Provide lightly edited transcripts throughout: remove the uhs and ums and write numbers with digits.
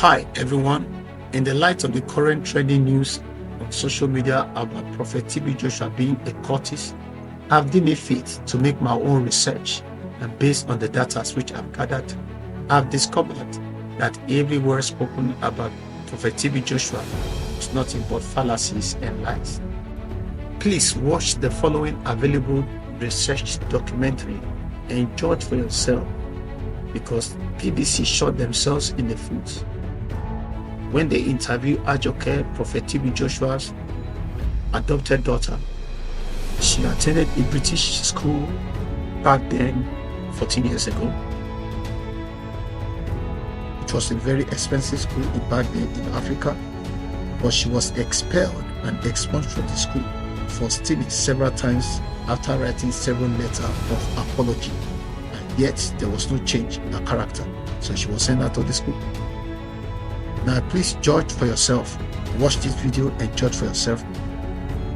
Hi everyone, in the light of the current trending news on social media about Prophet TB Joshua being a cultist, I've deemed it fit to make my own research, and based on the data which I've gathered, I've discovered that every word spoken about Prophet TB Joshua was nothing but fallacies and lies. Please watch the following available research documentary and judge for yourself, because BBC shot themselves in the foot when they interviewed Ajoke, Prophet TB Joshua's adopted daughter. She attended a British school back then, 14 years ago. It was a very expensive school back then in Africa, but she was expelled and expunged from the school for stealing several times after writing several letters of apology, and yet there was no change in her character, so she was sent out of the school. Now please judge for yourself. Watch this video and judge for yourself.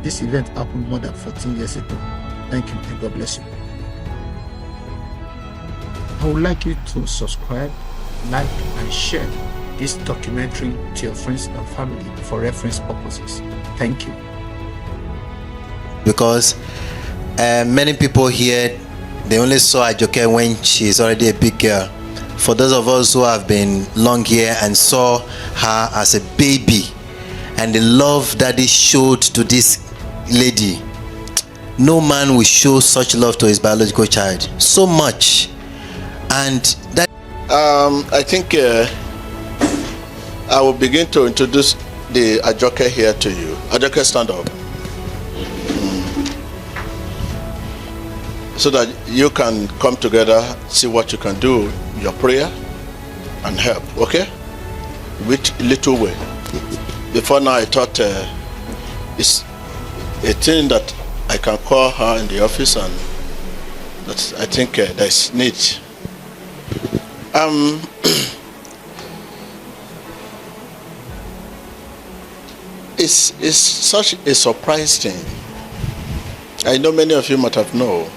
This event happened more than 14 years ago. Thank you and God bless you. I would like you to subscribe, like and share this documentary to your friends and family for reference purposes. Thank you. Because many people here, they only saw Ajoke when she's already a big girl. For those of us who have been long here and saw her as a baby, and the love that he showed to this lady, no man will show such love to his biological child so much. And that I think I will begin to introduce the Ajoke here to you. Ajoke, stand up. So that you can come together, see what you can do, your prayer and help, okay? Which little way. Before now I thought it's a thing that I can call her in the office, and that I think there's need. It's such a surprise thing. I know many of you might have known.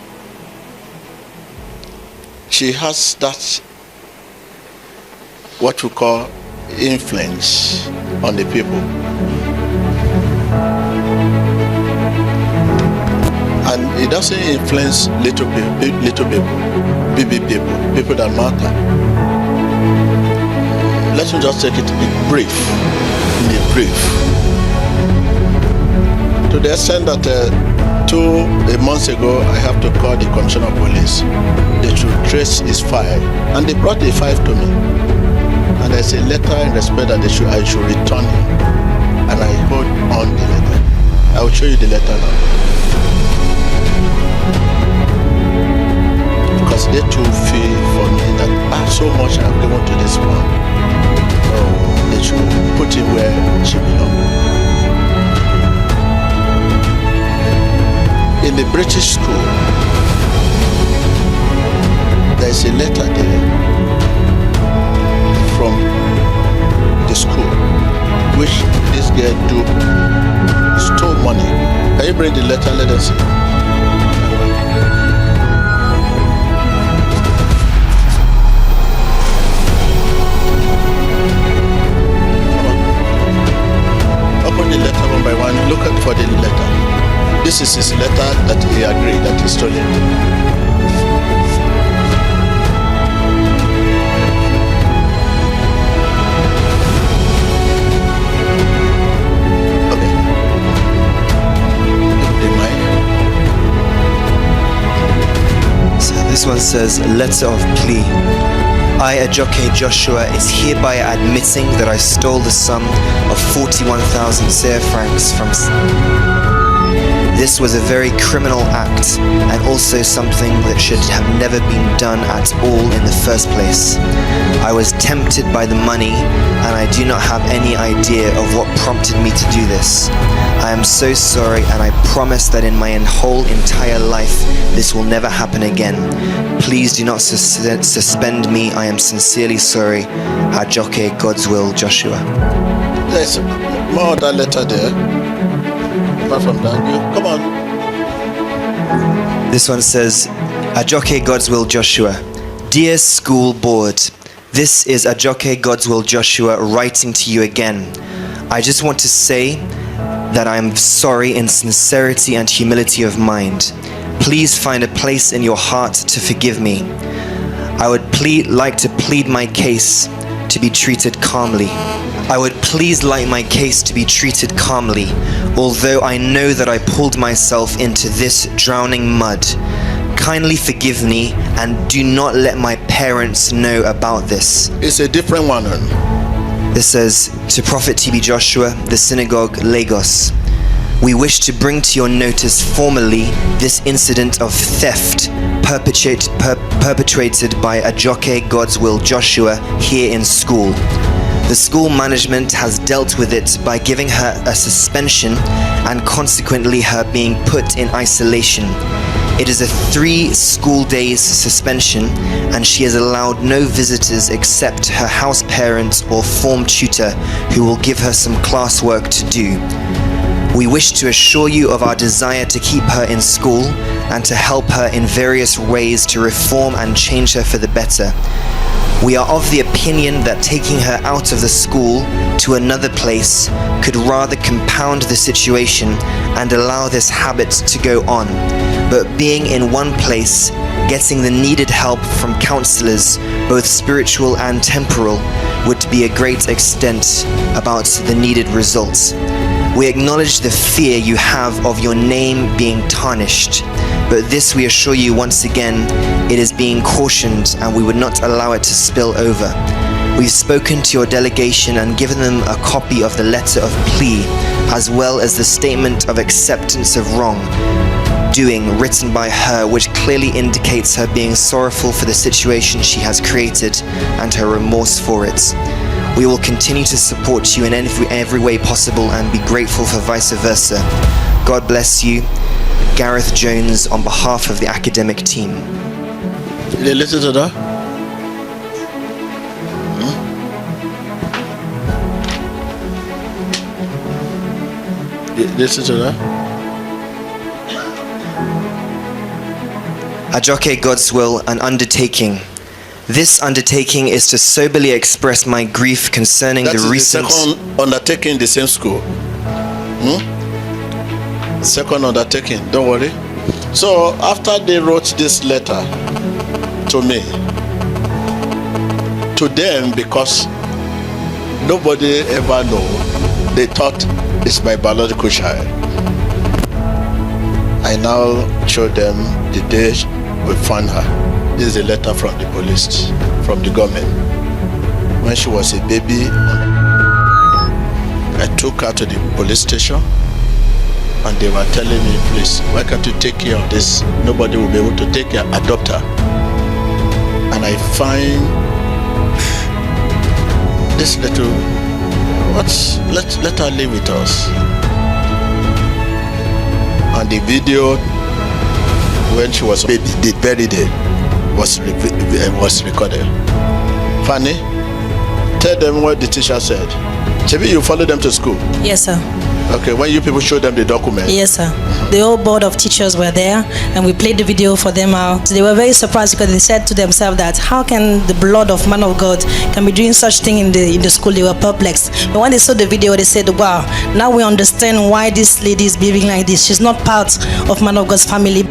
She has that, what we call, influence on the people. And it doesn't influence little people, people that matter. Let me just take it in brief. To the extent that 2 months ago, I have to call the commissioner of police. They should trace his file, and they brought the file to me. And there's a letter in respect that I should return it, and I hold on the letter. I will show you the letter now, because they too feel for me that so much I've given to this man. So they should put it where she belongs. In the British school, there is a letter there from the school which this girl stole money. Can you bring the letter? Let us see. Open the letter one by one. Look at for the letter. This is his letter that he agreed that he stole it. Okay. So this one says, letter of plea. I, Ajoke Joshua, is hereby admitting that I stole the sum of 41,000 Seer francs from... This was a very criminal act, and also something that should have never been done at all in the first place. I was tempted by the money, and I do not have any idea of what prompted me to do this. I am so sorry, and I promise that in my whole entire life, this will never happen again. Please do not suspend me. I am sincerely sorry. Ajoke, God's will, Joshua. There's more other letter there. Apart from that, come on. This one says, Ajoke, God's will, Joshua. Dear School Board, This is Ajoke Godswill Joshua writing to you again. I just want to say that I am sorry in sincerity and humility of mind. Please find a place in your heart to forgive me. I would like to plead my case to be treated calmly. I would please like my case to be treated calmly, although I know that I pulled myself into this drowning mud. Kindly forgive me and do not let my parents know about this. It's a different one. This says, to Prophet TB Joshua, the Synagogue, Lagos. We wish to bring to your notice formally this incident of theft perpetrated by Ajoke Godswill Joshua here in school. The school management has dealt with it by giving her a suspension and consequently her being put in isolation. It is a 3 school days suspension and she is allowed no visitors except her house parent or form tutor who will give her some classwork to do. We wish to assure you of our desire to keep her in school and to help her in various ways to reform and change her for the better. We are of the opinion that taking her out of the school to another place could rather compound the situation and allow this habit to go on. But being in one place, getting the needed help from counselors, both spiritual and temporal, would be a great extent about the needed results. We acknowledge the fear you have of your name being tarnished, but this we assure you once again, it is being cautioned and we would not allow it to spill over. We've spoken to your delegation and given them a copy of the letter of plea, as well as the statement of acceptance of wrongdoing written by her, which clearly indicates her being sorrowful for the situation she has created and her remorse for it. We will continue to support you in every way possible and be grateful for vice versa. God bless you. Gareth Jones on behalf of the academic team. Did they listen to that? Did they listen to that? Ajoke Godswill, an undertaking. This undertaking is to soberly express my grief concerning the recent... That is the second undertaking in the same school. Second undertaking, don't worry. So after they wrote this letter to me, to them, because nobody ever know, they thought it's my biological child. I now showed them the day we found her. This is a letter from the police, from the government. When she was a baby, I took her to the police station and they were telling me, please, why can't you take care of this? Nobody will be able to take care, adopt her. And I find this little, let her live with us. And the video when she was a baby, the very day, was recorded. Fanny, tell them what the teacher said. Maybe you follow them to school? Yes, sir. Okay, when you people show them the document? Yes, sir. The whole board of teachers were there and we played the video for them out. They were very surprised because they said to themselves that how can the blood of man of God can be doing such thing in the school? They were perplexed. But when they saw the video, they said, wow, now we understand why this lady is behaving like this. She's not part of man of God's family.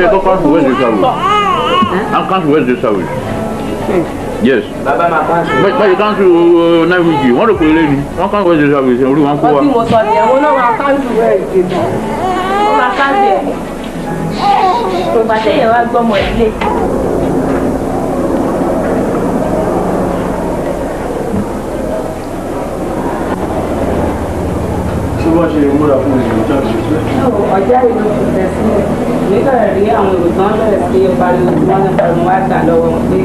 go can't waste the service. I can't waste the service. Yes. But you can't do night with you. Want to play lady? I can't waste the service. Only one for. Wọ́n ṣe múra fún ìlú church rẹ̀. Ọjà ìlú kò tẹ̀sí nígbà rí àwọn olùkọ́ bẹ̀rẹ̀ sí pariwo tí wọ́n ń pariwo wá gbà lọ́wọ́ wọn pé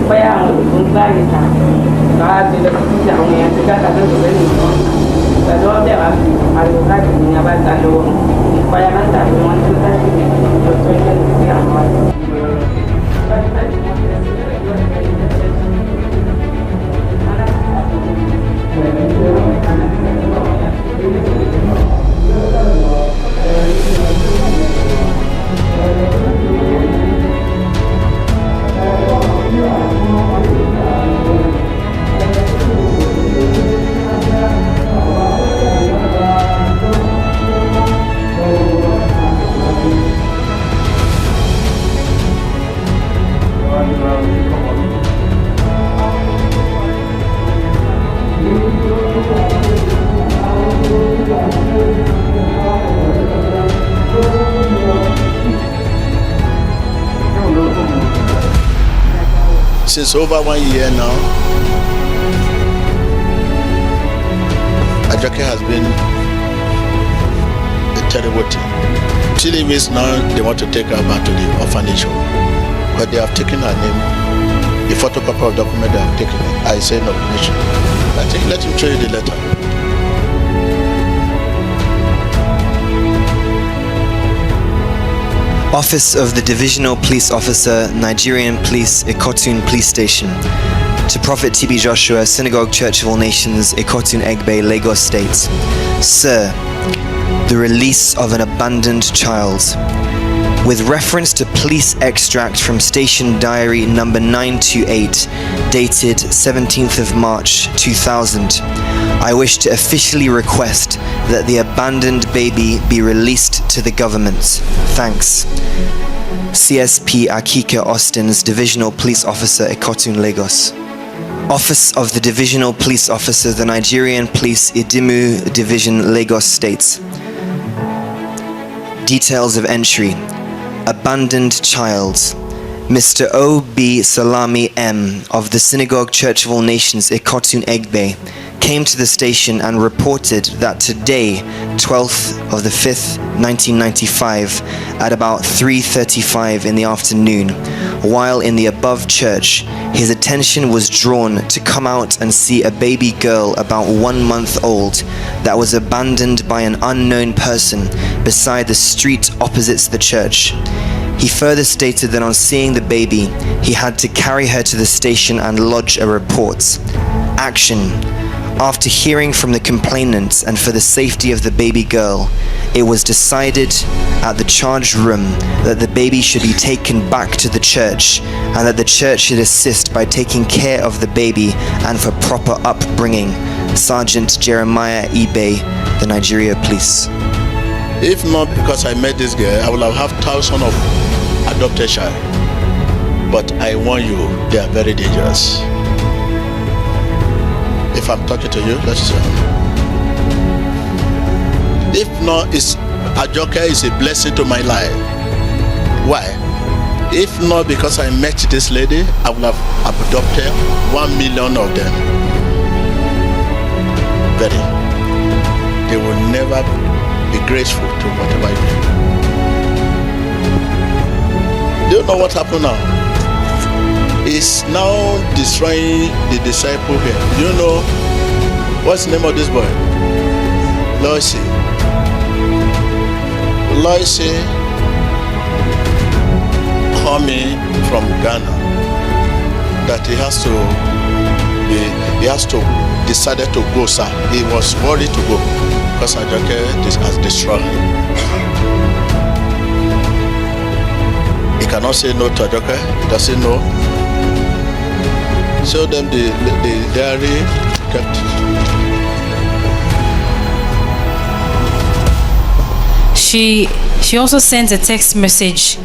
bóyá àwọn olùkọ́ ń gbá ìta lọ́wọ́ ti lọ sí àwọn èèyàn ti dáta tó lọ́wọ́ nìkan pẹ̀lú ọbẹ̀ wá fi pariwo káàkiri ní abá gbà lọ́wọ́ wọn bóyá látàrí wọn tó dájú ní ọjọ́ ìjẹ́lẹ̀ sí àwọn àti. Since over 1 year now, Ajoke has been a terrible thing. Till it means now they want to take her back to the orphanage home. But they have taken her name, the photocopy of document they have taken it. I say nomination. I think let him show you the letter. Office of the Divisional Police Officer, Nigerian Police, Ikotun Police Station. To Prophet TB Joshua, Synagogue Church of All Nations, Ikotun Egbe, Lagos State. Sir, the release of an abandoned child. With reference to police extract from Station Diary number 928, dated 17th of March 2000, I wish to officially request that the abandoned baby be released to the government. Thanks. CSP Akika Austin's Divisional Police Officer, Ikotun, Lagos. Office of the Divisional Police Officer, the Nigerian Police, Idimu Division, Lagos State. Details of entry. Abandoned child. Mr. O.B. Salami M. of the Synagogue Church of All Nations, Ikotun Egbe, came to the station and reported that today, 12th of the 5th, 1995, at about 3:35 in the afternoon, while in the above church, his attention was drawn to come out and see a baby girl about 1 month old that was abandoned by an unknown person beside the street opposite the church. He further stated that on seeing the baby, he had to carry her to the station and lodge a report. Action. After hearing from the complainant and for the safety of the baby girl, it was decided at the charge room that the baby should be taken back to the church and that the church should assist by taking care of the baby and for proper upbringing. Sergeant Jeremiah Ibe, the Nigeria Police. If not because I met this girl, I would have thousands of adopted child. But I warn you, they are very dangerous. If I'm talking to you, let's if not, Ajoke is a blessing to my life. Why? If not because I met this lady, I would have adopted 1 million of them. Very. They will never be grateful to whatever I do. Do you know what happened now? It's now destroying the disciple here. Do you know what's the name of this boy? Loisy. Loisy coming from Ghana that he has to decided to go, sir. He was worried to go because Ajoke has destroyed him. He cannot say no to Ajoke. He doesn't know. Show them the diary kept. She She also sent a text message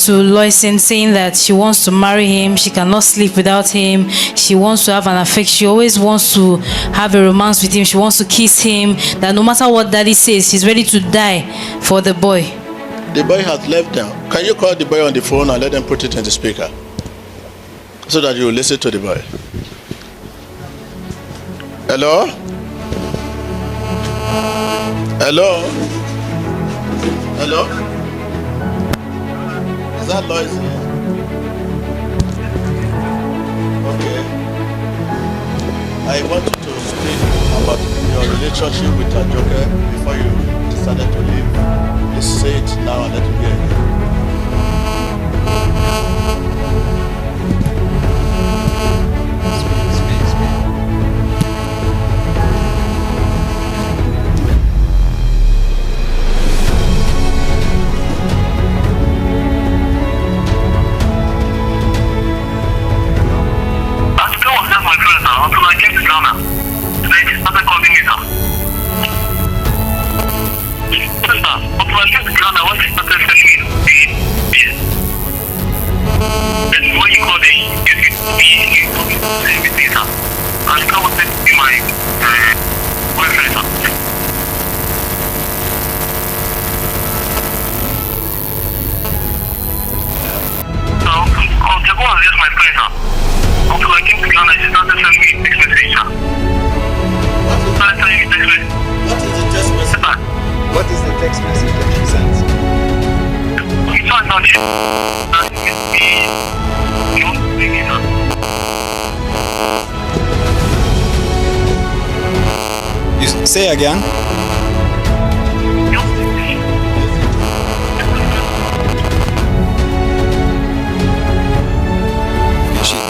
to Loisin saying that she wants to marry him, she cannot sleep without him, she wants to have an affection, she always wants to have a romance with him, she wants to kiss him, that no matter what daddy says, she's ready to die for the boy. The boy has left them. Can you call the boy on the phone and let them put it in the speaker so that you will listen to the boy? Hello? Hello? Hello? Is that Lois? Okay. I want you to speak about your relationship with Ajoke before you decided to leave. Please say it now and let me hear it. What is the text message that she sent? You say again?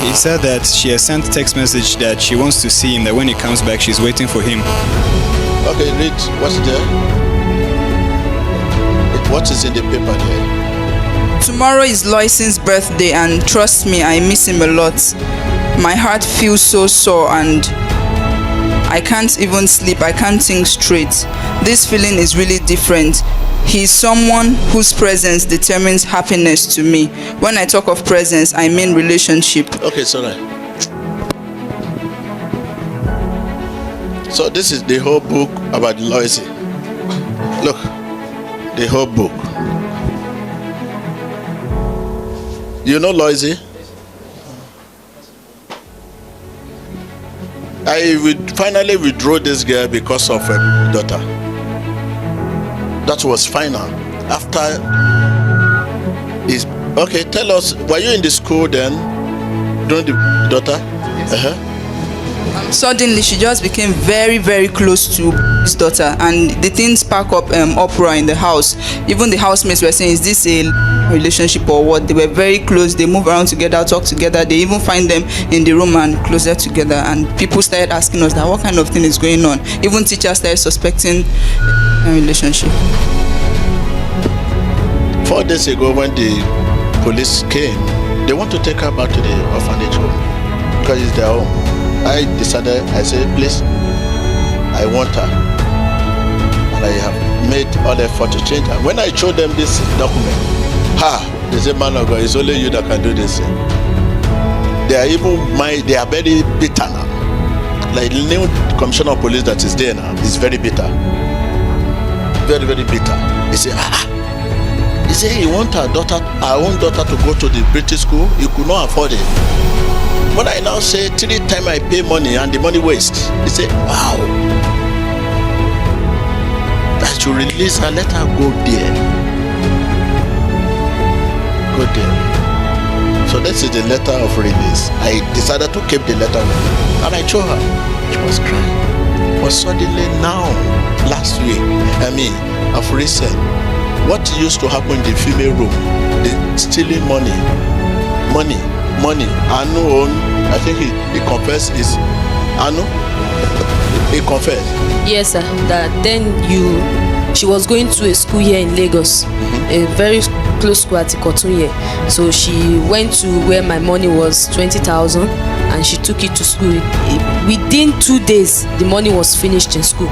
He said that she has sent a text message that she wants to see him, that when he comes back, she's waiting for him. Okay, read. What's there? What is in the paper there? Tomorrow is Loisin's birthday, and trust me, I miss him a lot. My heart feels so sore and I can't even sleep. I can't think straight. This feeling is really different. He's someone whose presence determines happiness to me. When I talk of presence, I mean relationship. Okay, sorry. So this is the whole book about Loisy. Look, the whole book. You know Loisy? I finally withdrew this girl because of a daughter. That was final. After is okay. Tell us, were you in the school then, during the daughter? Yes. Suddenly, she just became very, very close to his daughter, and the things spark up uproar in the house. Even the housemates were saying, "Is this a relationship or what?" They were very close. They move around together, talk together. They even find them in the room and closer together. And people started asking us that what kind of thing is going on. Even teachers started suspecting a relationship. 4 days ago, when the police came, they want to take her back to the orphanage home because it's their home. I decided, I said, please, I want her. And I have made all effort to change her. When I showed them this document, they said, man of God, it's only you that can do this. They are they are very bitter now. Like the new commissioner of police that is there now is very bitter. Very, very bitter. He said, he said he want our own daughter to go to the British school. He could not afford it. When I now say 3 times I pay money and the money waste, he said, wow. I should release her, let her go there. Go there. So this is the letter of release. I decided to keep the letter and I showed her. She was crying. But suddenly now, last week, of recent, what used to happen in the female room, the stealing money. Anu own, I think he confessed is Anu. He confessed. Yes, sir. That then she was going to a school here in Lagos, a very close school at Ikotun here. So she went to where my money was 20,000, and she took it to school. Within 2 days, the money was finished in school.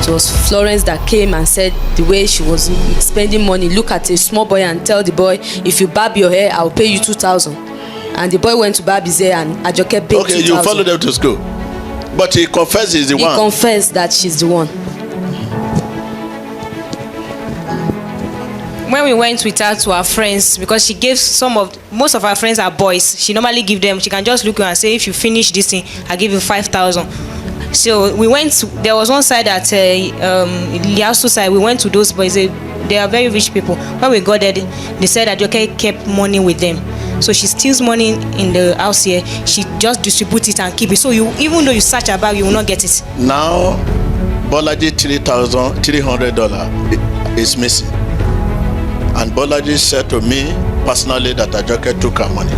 It was Florence that came and said the way she was spending money, look at a small boy and tell the boy, if you barb your hair, I'll pay you 2,000. And the boy went to barb his hair and Ajoke paid 2,000. Okay, you follow them to school. But he confessed he's the one. He confessed that she's the one. When we went with her to our friends, because she gave most of our friends are boys, she normally give them, she can just look and say, if you finish this thing, I'll give you 5,000. So we went to, there was one side at Liasu side, we went to those boys, they are very rich people. When we got there, they said that Ajoke kept money with them. So she steals money in the house here, she just distributes it and keep it. So you, even though you search her bag, you will not get it. Now, Bolaji $300 is missing. And Bolaji said to me personally that Ajoke took her money.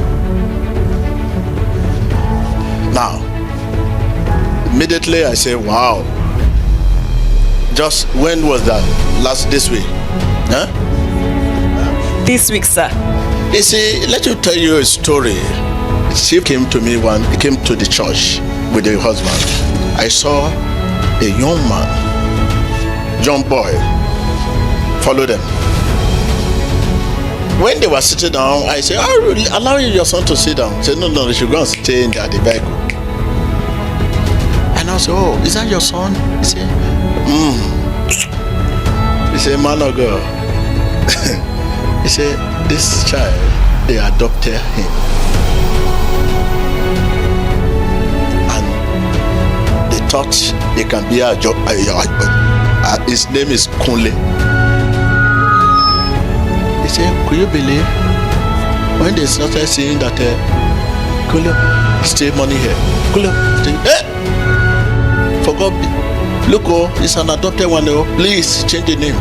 Now, immediately I say, wow. Just when was that? This week? Huh? This week, sir. You see, let me tell you a story. She came to me he came to the church with her husband. I saw a young man, young boy, follow them. When they were sitting down, I said, allow your son to sit down. He said, no, they should go and stay in the vehicle. And I said, oh, is that your son? He said, He said, man or girl? He said, this child, they adopted him. And they thought he can be a job. His name is Kunle. He said, could you believe when they started saying that Kunle, stay money here. Kunle, stay. For God, look, it's an adopted one. Please change the name.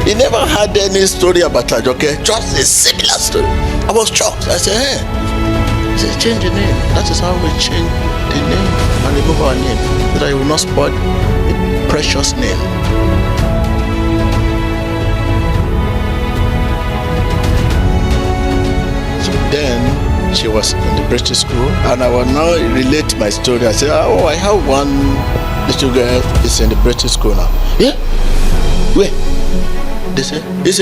He never had any story about Ajoke, just a similar story. I was shocked. I said, hey, he said, change the name. That is how we change the name and remove our name, so that it will not spoil a precious name. So then she was in the British school, and I will now relate my story. I said, oh, I have one little girl is in the British school now. Yeah? Where? They say, he's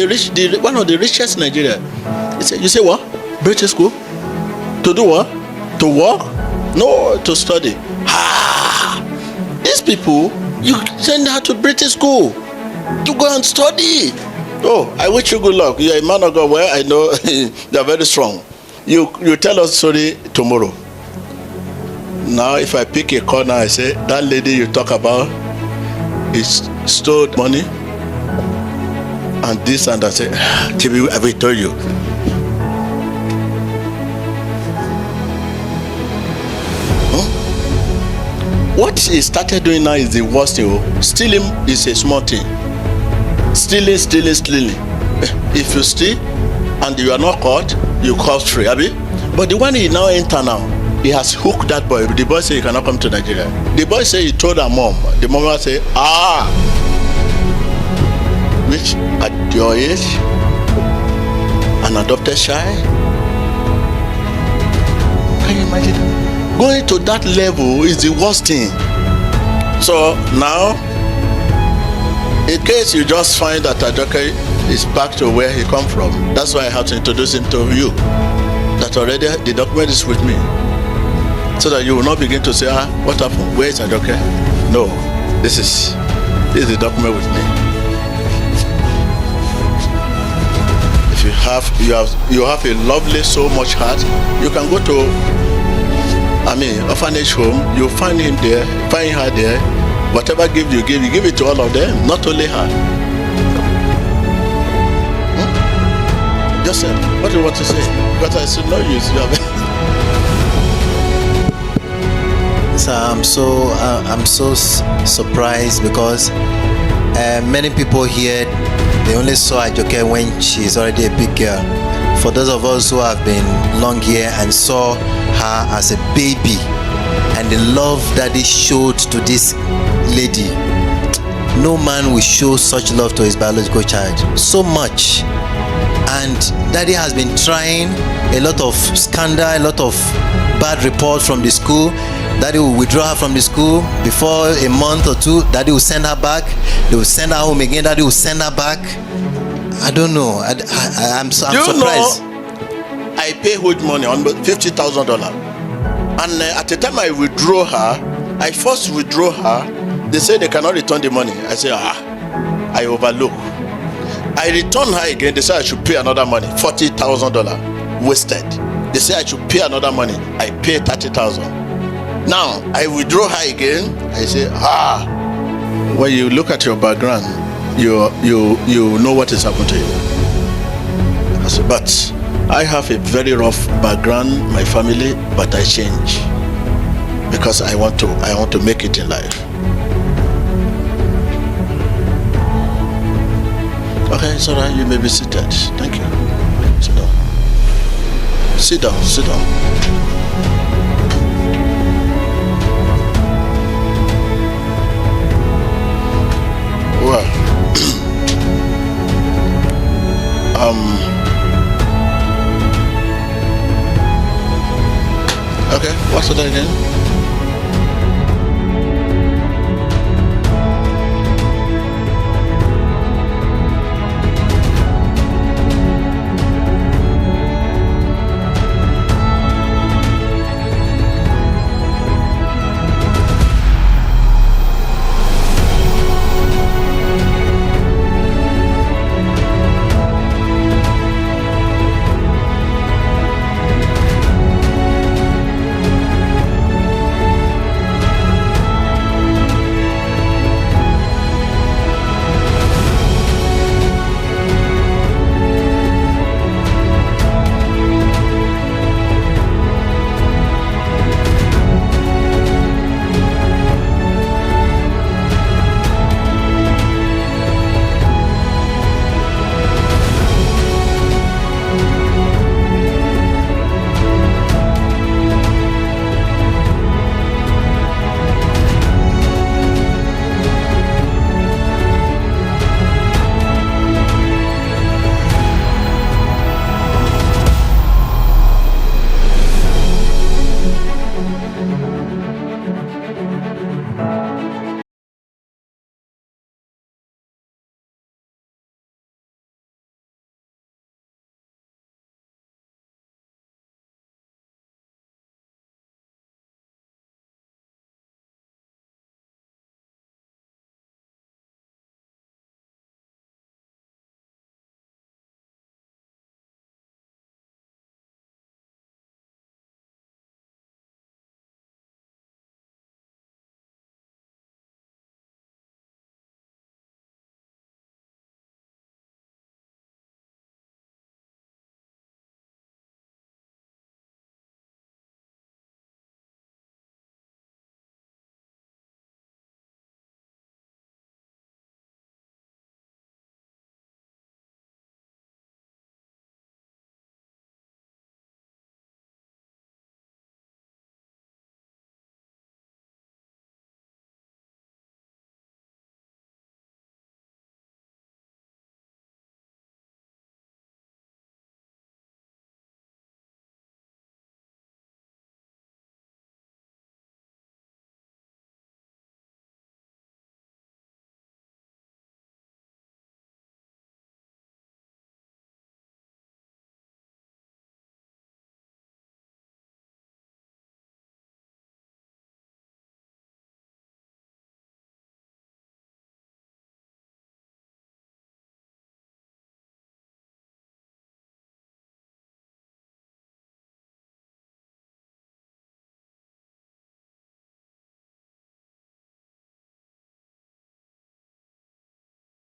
one of the richest in Nigeria. He said, you say what? British school? To do what? To work? No, to study. These people, you send her to British school to go and study. Oh, I wish you good luck. You're a man of God. Well, I know they're very strong. You tell us story tomorrow. Now, if I pick a corner, I say, that lady you talk about is stole money. And this and that, say, Tibi, I will tell you. What he started doing now is the worst thing. Stealing is a small thing. Stealing. If you steal and you are not caught, you cost free, abi? But the one he now enter now, he has hooked that boy. The boy say he cannot come to Nigeria. The boy say he told her mom. The mom say, which at your age, an adopted child? Can you imagine? Going to that level is the worst thing. So now, in case you just find that Ajoke is back to where he come from, that's why I have to introduce him to you. That already the document is with me. So that you will not begin to say, what happened? Where is Ajoke? No, this is the document with me. You have a lovely, so much heart. You can go to orphanage home. You find him there, find her there. Whatever gift you give it to all of them, not only her. Joseph, what do you want to say? Because I should know you. So I'm so surprised because many people here, they only saw Ajoke when she's already a big girl. For those of us who have been long here and saw her as a baby and the love that he showed to this lady, no man will show such love to his biological child. So much. And daddy has been trying a lot of scandal, a lot of bad reports from the school. Daddy will withdraw her from the school. Before a month or two, daddy will send her back. They will send her home again. Daddy will send her back. I don't know. I'm surprised. Know, I pay huge money on $50,000, and at the time I withdraw her, I first withdraw her. They say they cannot return the money. I say I overlook. I return her again. They say I should pay another money, $40,000 wasted. They say I should pay another money. I pay $30,000. Now I withdraw her again. I say when you look at your background, you know what is happening to you. I say, but I have a very rough background, my family, but I change because I want to make it in life. Okay, it's all right. You may be seated. Thank you. Sit down. Sit down. Sit down. Well, okay. What's that again?